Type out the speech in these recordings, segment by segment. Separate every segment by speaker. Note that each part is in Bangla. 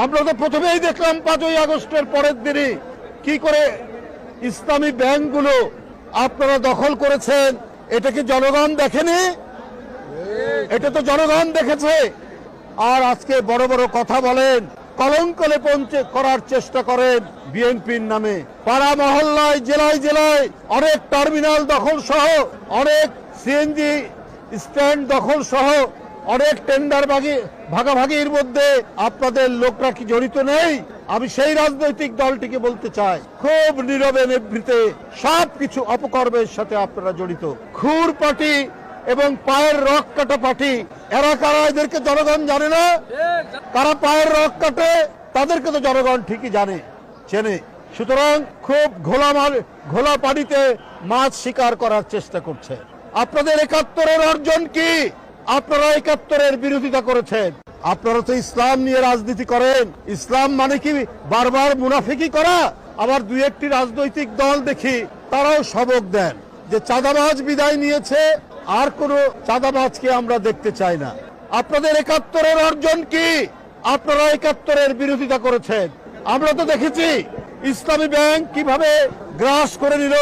Speaker 1: আমরা তো প্রথমেই দেখলাম 5ই আগস্টের পরের দিনই কি করে ইসলামী ব্যাংকগুলো আপনারা দখল করেছেন। এটা কি জনগণ দেখেনি? এটা তো জনগণ দেখেছে। আর আজকে বড় বড় কথা বলেন, কলঙ্ক লেপন করার চেষ্টা করেন বিএনপির নামে। পাড়া মহল্লায়, জেলায় জেলায় অনেক টার্মিনাল দখল সহ, অনেক সিএনজি স্ট্যান্ড দখল সহ, অনেক টেন্ডার ভাগাভাগির মধ্যে আপনাদের লোকরা কি জড়িত নেই? আমি সেই রাজনৈতিক দলটিকে বলতে চাই, খুব নীরবে নিভৃতে সবকিছু অপকর্মের সাথে আপনারা জড়িত। খুর পার্টি এবং পায়ের রক কাটা পার্টি, এরা কারা? এদেরকে জনগণ জানে না। কারা পায়ের রক কাটে তাদেরকে তো জনগণ ঠিকই জানে, চেনে। সুতরাং খুব ঘোলা পানিতে মাছ শিকার করার চেষ্টা করছে। আপনাদের 71-এর অর্জন কি? আপনারা 71-এর বিরোধিতা করেছেন। আপনারা তো ইসলাম নিয়ে রাজনীতি করেন। ইসলাম মানে কি বারবার মুনাফিকি করা? আবার দুই একটি রাজনৈতিক দল দেখি তারাও সবক দেন যে চাঁদাবাজ বিদায় নিয়েছে, আর কোনো চাঁদাবাজকে আমরা দেখতে চাই না। আপনাদের 71-এর অর্জন কি? আপনারা 71-এর বিরোধিতা করেছেন। আমরা তো দেখেছি ইসলামী ব্যাংক কিভাবে গ্রাস করে নিল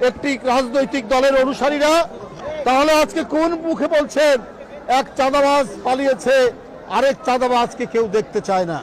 Speaker 1: একটি রাজনৈতিক দলের অনুসারীরা। তাহলে আজকে কোন মুখে বলছেন এক চাঁদাবাজ পালিয়েছে, আরেক চাঁদাবাজকে কেউ দেখতে চায় না?